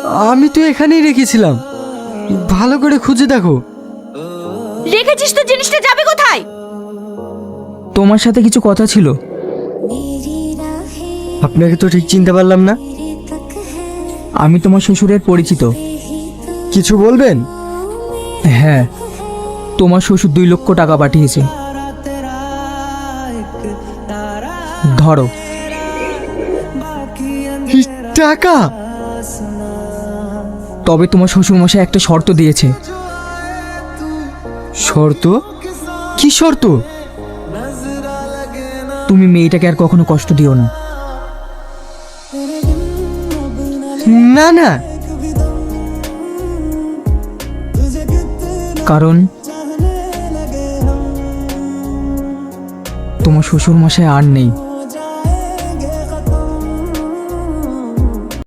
আমি তো এখানেই রেখেছিলাম, ভালো করে খুঁজে দেখো। রেখেছিস তো, জিনিসটা যাবে কোথায়? তোমার সাথে কিছু কথা ছিল। আপনাকে তো ঠিক চিনতে পারলাম না। আমি তোমার শ্বশুরের পরিচিত। কিছু বলবেন? হ্যাঁ, তোমার শ্বশুর 2 লক্ষ টাকা পাঠিয়েছে। ধরো। কি টাকা? তবে তোমার শ্বশুরমশাই একটা শর্ত দিয়েছে। শর্ত? কি শর্ত? তুমি মেয়েটাকে আর কখনো কষ্ট দিও না। না না, কারণ তোমার শ্বশুরমশাই আর নেই।